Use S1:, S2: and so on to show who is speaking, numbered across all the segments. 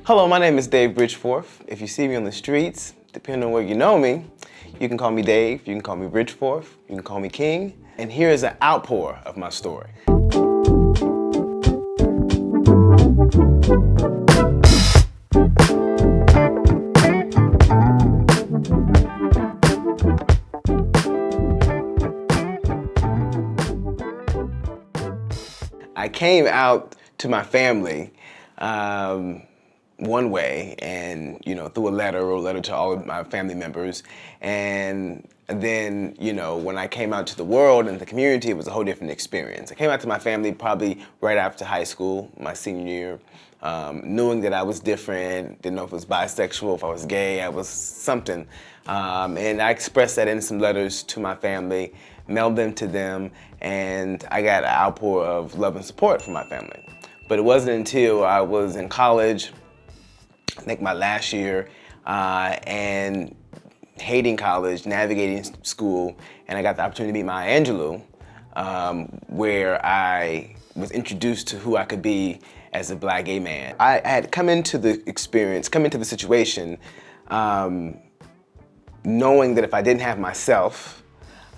S1: Hello, my name is Dave Bridgeforth. If you see me on the streets, depending on where you know me, you can call me Dave, you can call me Bridgeforth, you can call me King. And here is an outpour of my story. I came out to my family one way, and through a letter to all of my family members, and then when I came out to the world and the community, it was a whole different experience. I came out to my family probably right after high school, my senior year, knowing that I was different, didn't know if I was bisexual, if I was gay, I was something, and I expressed that in some letters to my family, mailed them to them, and I got an outpour of love and support from my family. But it wasn't until I was in college, I think my last year, and hating college, navigating school, and I got the opportunity to meet Maya Angelou, where I was introduced to who I could be as a Black gay man. I had come into the situation, knowing that if I didn't have myself,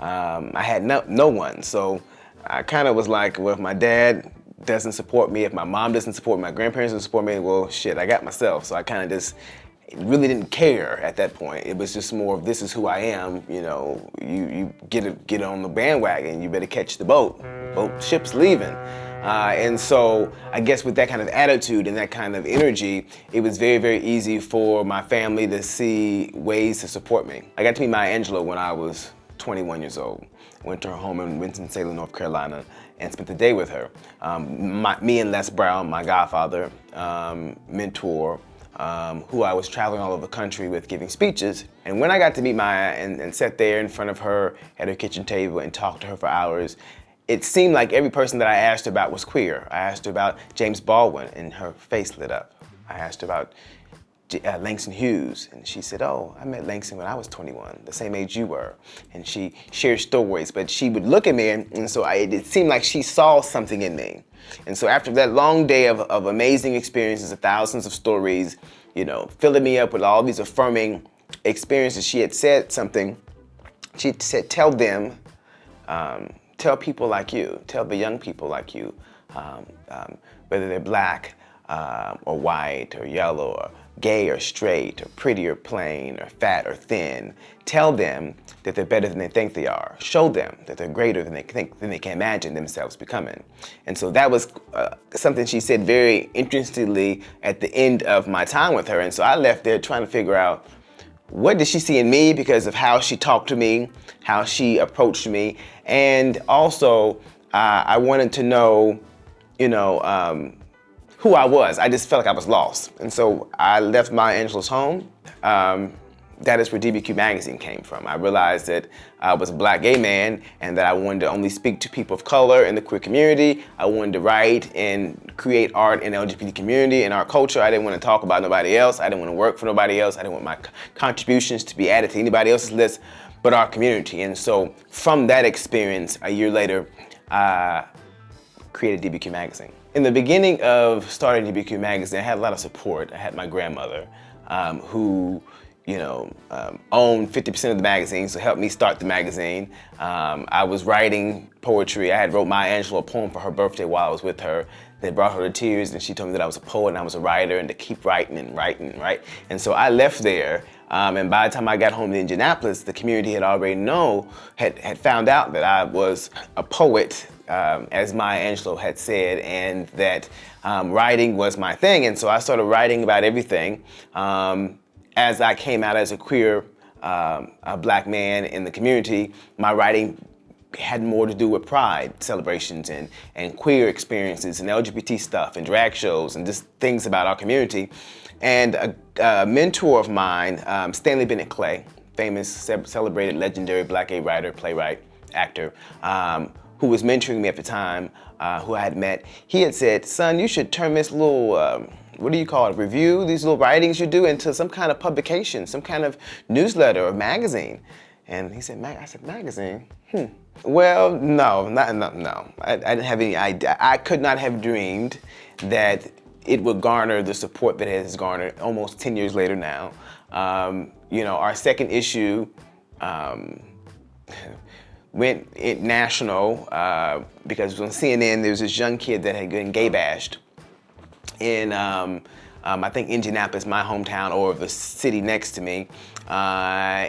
S1: I had no one. So I kind of was like, well, if my dad doesn't support me, if my mom doesn't support me, my grandparents don't support me, well, shit, I got myself. So I kind of just really didn't care at that point. It was just more of, this is who I am, you get on the bandwagon, you better catch the boat. Ship's leaving. And so I guess with that kind of attitude and that kind of energy, it was very, very easy for my family to see ways to support me. I got to meet Maya Angelou when I was 21 years old. Went to her home in Winston-Salem, North Carolina, and spent the day with her. Me and Les Brown, my godfather, mentor, who I was traveling all over the country with giving speeches. And when I got to meet Maya and sat there in front of her at her kitchen table and talked to her for hours, it seemed like every person that I asked her about was queer. I asked her about James Baldwin, and her face lit up. I asked her about Langston Hughes, and she said, oh, I met Langston when I was 21, the same age you were. And she shared stories, but she would look at me, and so it seemed like she saw something in me. And so after that long day of amazing experiences, of thousands of stories, filling me up with all these affirming experiences, she had said something. She said, tell them, tell people like you, tell the young people like you, whether they're Black or white or yellow or gay or straight or pretty or plain or fat or thin, tell them that they're better than they think they are. Show them that they're greater than they can imagine themselves becoming. And so that was something she said very interestingly at the end of my time with her. And so I left there trying to figure out, what did she see in me because of how she talked to me, how she approached me, and also I wanted to know, who I was. I just felt like I was lost. And so I left Maya Angelou's home. That is where DBQ magazine came from. I realized that I was a Black gay man and that I wanted to only speak to people of color in the queer community. I wanted to write and create art in the LGBT community and our culture. I didn't want to talk about nobody else. I didn't want to work for nobody else. I didn't want my contributions to be added to anybody else's list but our community. And so from that experience, a year later, I created DBQ magazine. In the beginning of starting DBQ magazine, I had a lot of support. I had my grandmother, who owned 50% of the magazine, so helped me start the magazine. I was writing poetry. I had wrote Maya Angelou a poem for her birthday while I was with her. That brought her to tears, and she told me that I was a poet and I was a writer and to keep writing and writing and write. And so I left there, and by the time I got home to Indianapolis, the community had already had found out that I was a poet, as Maya Angelou had said, and that writing was my thing. And so I started writing about everything. As I came out as a queer a Black man in the community, my writing had more to do with pride celebrations and queer experiences and LGBT stuff and drag shows and just things about our community. And a mentor of mine, Stanley Bennett Clay, famous, celebrated, legendary Black gay writer, playwright, actor, who was mentoring me at the time, who I had met, he had said, son, you should turn this little, what do you call it, review, these little writings you do into some kind of publication, some kind of newsletter or magazine. And he said, I said, magazine? Well, no. I didn't have any idea. I could not have dreamed that it would garner the support that it has garnered almost 10 years later now. Our second issue went national because on CNN there was this young kid that had been gay bashed in I think Indianapolis, my hometown, or the city next to me,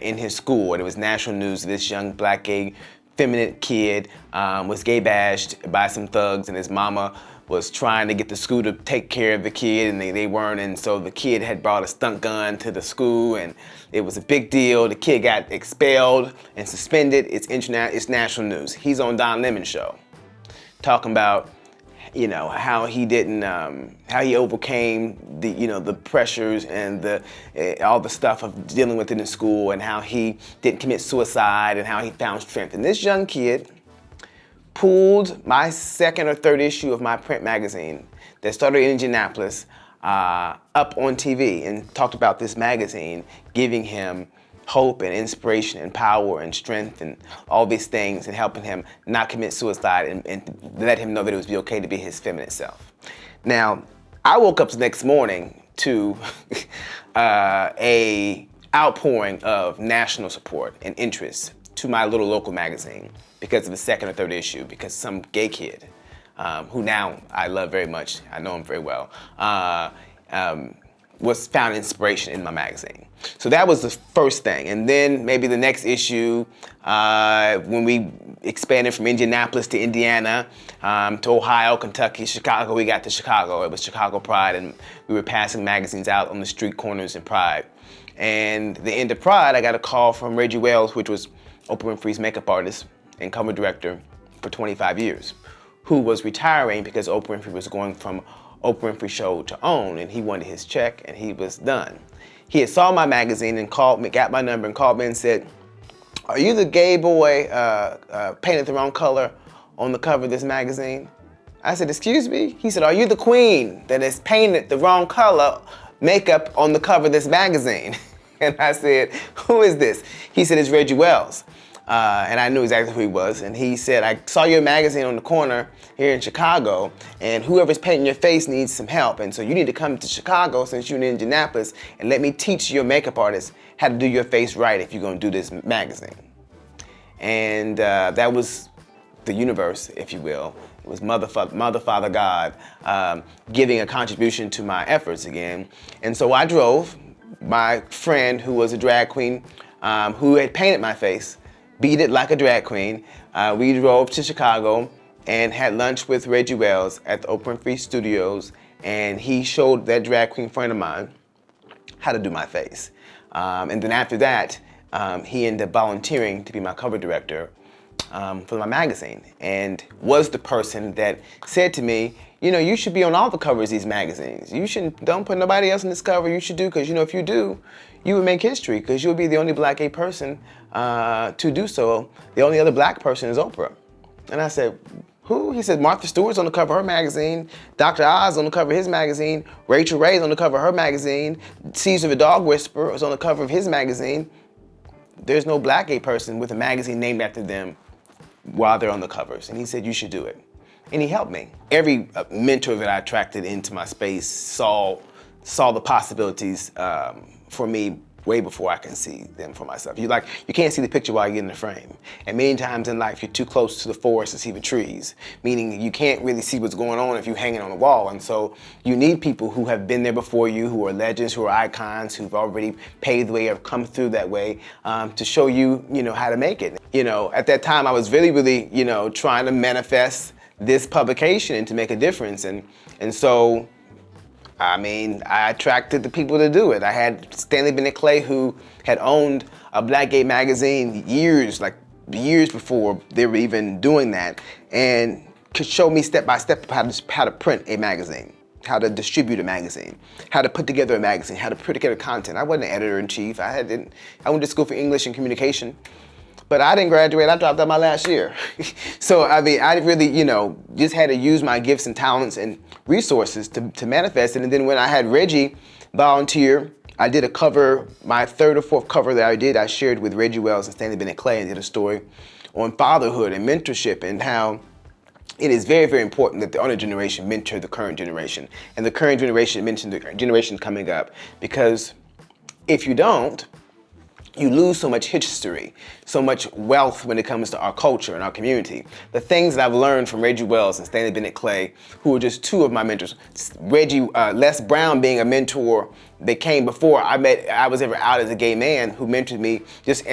S1: in his school. And it was national news. This young black gay feminine kid was gay bashed by some thugs, and his mama was trying to get the school to take care of the kid, and they weren't, and so the kid had brought a stun gun to the school, and it was a big deal. The kid got expelled and suspended. It's national news. He's on Don Lemon's show, talking about how he didn't, how he overcame the pressures and all the stuff of dealing with it in school, and how he didn't commit suicide, and how he found strength. And this young kid pulled my second or third issue of my print magazine that started in Indianapolis up on TV and talked about this magazine giving him hope and inspiration and power and strength and all these things, and helping him not commit suicide and let him know that it was okay to be his feminine self. Now, I woke up the next morning to a outpouring of national support and interest to my little local magazine because of the second or third issue, because some gay kid, who now I love very much, I know him very well, was found inspiration in my magazine. So that was the first thing. And then maybe the next issue, when we expanded from Indianapolis to Indiana, to Ohio, Kentucky, Chicago, we got to Chicago. It was Chicago Pride, and we were passing magazines out on the street corners in Pride. And the end of Pride, I got a call from Reggie Wells, which was Oprah Winfrey's makeup artist and cover director for 25 years, who was retiring because Oprah Winfrey was going from Oprah Winfrey Show to OWN, and he wanted his check, and he was done. He had saw my magazine and called me, got my number, and called me and said, "Are you the gay boy painted the wrong color on the cover of this magazine?" I said, "Excuse me?" He said, "Are you the queen that has painted the wrong color makeup on the cover of this magazine?" And I said, "Who is this?" He said, "It's Reggie Wells." And I knew exactly who he was. And he said, "I saw your magazine on the corner here in Chicago, and whoever's painting your face needs some help. And so you need to come to Chicago since you're in Indianapolis, and let me teach your makeup artist how to do your face right if you're gonna do this magazine." And that was the universe, if you will. It was Mother, Father, God giving a contribution to my efforts again. And so I drove my friend, who was a drag queen, who had painted my face, beat it like a drag queen. We drove to Chicago and had lunch with Reggie Wells at the Oprah Winfrey Studios, and he showed that drag queen friend of mine how to do my face. And then after that, he ended up volunteering to be my cover director for my magazine, and was the person that said to me, "You should be on all the covers of these magazines. Don't put nobody else on this cover. You should do, because if you do, you would make history, because you'll be the only black gay person to do so. The only other black person is Oprah." And I said, "Who?" He said, "Martha Stewart's on the cover of her magazine, Dr. Oz on the cover of his magazine, Rachel Ray's on the cover of her magazine, Caesar the Dog Whisperer was on the cover of his magazine. There's no black gay person with a magazine named after them while they're on the covers." And he said, "You should do it." And he helped me. Every mentor that I attracted into my space saw the possibilities for me way before I can see them for myself. You can't see the picture while you get in the frame. And many times in life, you're too close to the forest to see the trees, meaning you can't really see what's going on if you're hanging on the wall. And so you need people who have been there before you, who are legends, who are icons, who've already paved the way or come through that way, to show you, how to make it. At that time, I was really, trying to manifest this publication and to make a difference. And so, I attracted the people to do it. I had Stanley Bennett Clay, who had owned a black gay magazine years before they were even doing that, and could show me step by step how to print a magazine, how to distribute a magazine, how to put together a magazine, how to put together content. I wasn't an editor-in-chief. I went to school for English and communication, but I didn't graduate. I dropped out my last year. So, I really, just had to use my gifts and talents and resources to manifest it. And then when I had Reggie volunteer, I did a cover, my third or fourth cover that I shared with Reggie Wells and Stanley Bennett Clay, and did a story on fatherhood and mentorship, and how it is very, very important that the older generation mentor the current generation, and the current generation mentor the generation coming up, because if you don't, you lose so much history, so much wealth when it comes to our culture and our community. The things that I've learned from Reggie Wells and Stanley Bennett Clay, who are just two of my mentors. Les Brown being a mentor that came before I was ever out as a gay man, who mentored me just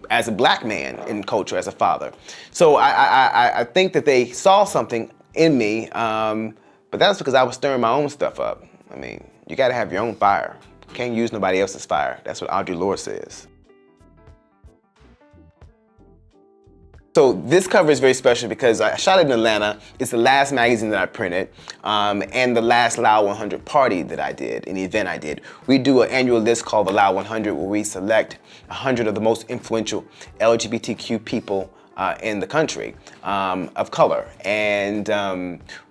S1: as a black man in culture, as a father. So I think that they saw something in me, but that's because I was stirring my own stuff up. I mean, you gotta have your own fire. You can't use nobody else's fire. That's what Audre Lorde says. So this cover is very special because I shot it in Atlanta. It's the last magazine that I printed, and the last Loud 100 party that I did, an event I did. We do an annual list called the Loud 100, where we select 100 of the most influential LGBTQ people in the country of color, and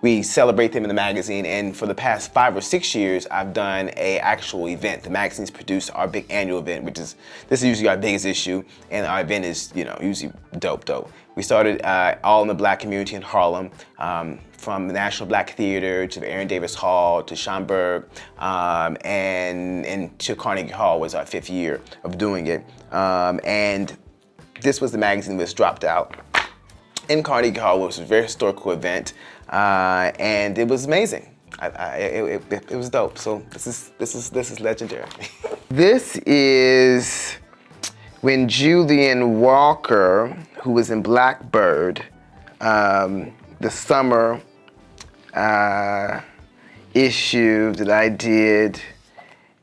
S1: we celebrate them in the magazine. And for the past 5 or 6 years, I've done an actual event. The magazine's produced our big annual event, this is usually our biggest issue, and our event is, usually dope. We started all in the black community in Harlem, from the National Black Theater to the Aaron Davis Hall to Schomburg, and to Carnegie Hall was our 5th year of doing it, and this was the magazine that was dropped out in Carnegie Hall, which was a very historical event, and it was amazing. It was dope. So this is legendary. This is when Julian Walker, who was in Blackbird, the summer issue that I did,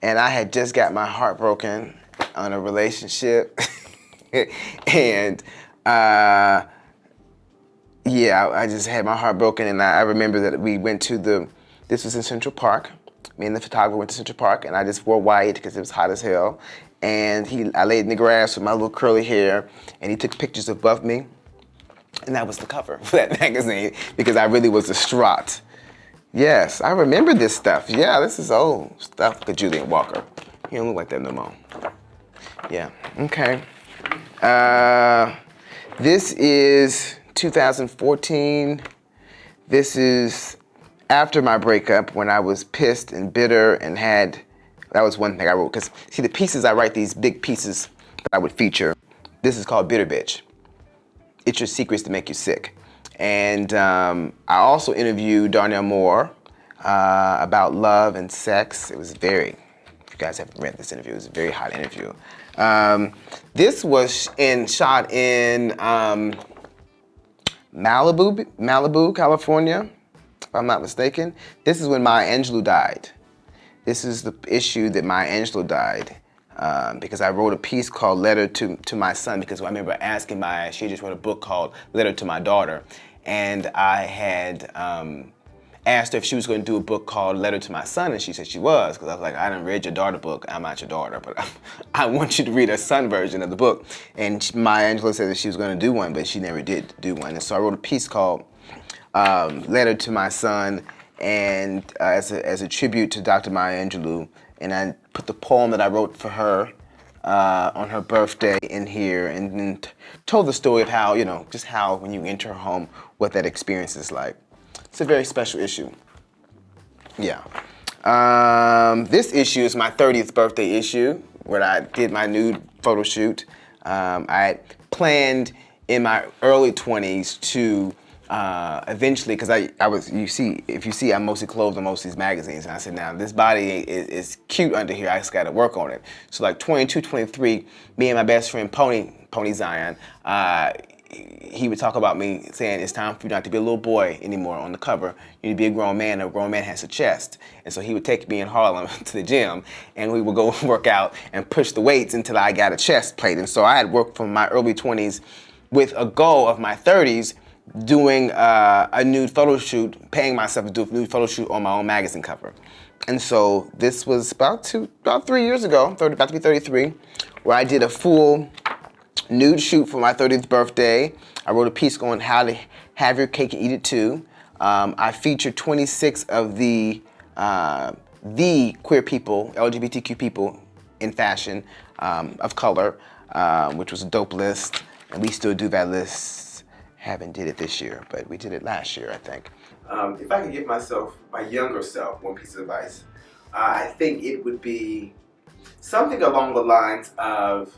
S1: and I had just got my heart broken on a relationship. And yeah, I just had my heart broken, and I remember that we went to this was in Central Park. Me and the photographer went to Central Park, and I just wore white because it was hot as hell. And I laid in the grass with my little curly hair, and he took pictures above me. And that was the cover for that magazine, because I really was distraught. Yes, I remember this stuff. Yeah, this is old stuff. Look at Julian Walker. He don't look like that no more. Yeah, okay. This is 2014. This is after my breakup, when I was pissed and bitter and that was one thing I wrote. Because see, the pieces I write, these big pieces that I would feature, this is called Bitter Bitch. It's your secrets to make you sick. And I also interviewed Darnell Moore about love and sex. It was if you guys haven't read this interview, it was a very hot interview. This was shot in Malibu, California, if I'm not mistaken. This is when Maya Angelou died. This is the issue that Maya Angelou died, because I wrote a piece called Letter to My Son, because I remember asking Maya, she just wrote a book called Letter to My Daughter, and I had asked her if she was going to do a book called Letter to My Son, and she said she was, because I was like, I done read your daughter book, I'm not your daughter, but I want you to read a son version of the book. And Maya Angelou said that she was going to do one, but she never did do one. And so I wrote a piece called Letter to My Son, and as a tribute to Dr. Maya Angelou, and I put the poem that I wrote for her on her birthday in here, and told the story of how, just how when you enter her home, what that experience is like. It's a very special issue. Yeah. This issue is my 30th birthday issue, where I did my nude photo shoot. I had planned in my early 20s to eventually, because if you see, I'm mostly clothed on most of these magazines, and I said, now this body is cute under here, I just gotta work on it. So like 22, 23, me and my best friend Pony Zion, he would talk about me saying, it's time for you not to be a little boy anymore on the cover. You need to be a grown man, and a grown man has a chest. And so he would take me in Harlem to the gym, and we would go work out and push the weights until I got a chest plate. And so I had worked from my early 20s with a goal of my 30s doing a nude photo shoot, paying myself to do a nude photo shoot on my own magazine cover. And so this was about 3 years ago, about to be 33, where I did a full nude shoot for my 30th birthday. I wrote a piece on how to have your cake and eat it too. I featured 26 of the queer people, LGBTQ people in fashion of color, which was a dope list, and we still do that list. haven't did it this year, but we did it last year, I think. If I could give myself, my younger self, one piece of advice, I think it would be something along the lines of,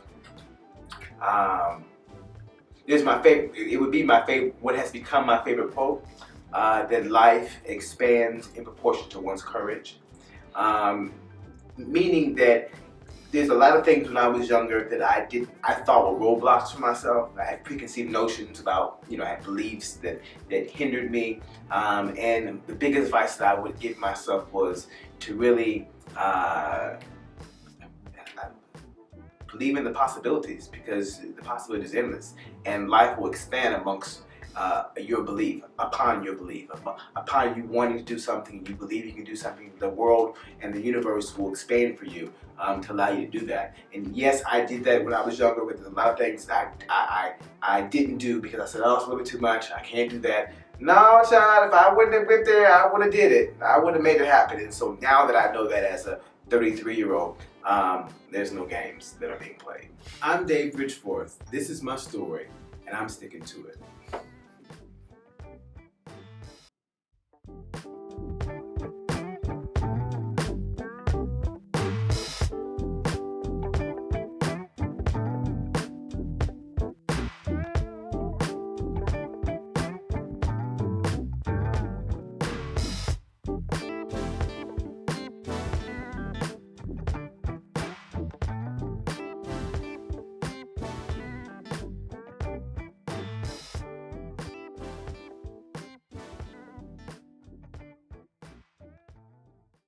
S1: there's my favorite, it would be my favorite, what has become my favorite quote, that life expands in proportion to one's courage. Meaning that there's a lot of things when I was younger that I thought were roadblocks for myself. I had preconceived notions about, I had beliefs that hindered me. And the biggest advice that I would give myself was to really believe in the possibilities, because the possibility is endless, and life will expand amongst your belief, upon your belief, upon you wanting to do something, you believe you can do something, the world and the universe will expand for you to allow you to do that. And yes, I did that when I was younger with a lot of things I didn't do because I said, oh, it's a little bit too much, I can't do that. No, child, if I wouldn't have went there, I would have did it. I would have made it happen. And so now that I know that as a 33-year-old, there's no games that are being played. I'm Dave Bridgeforth. This is my story, and I'm sticking to it.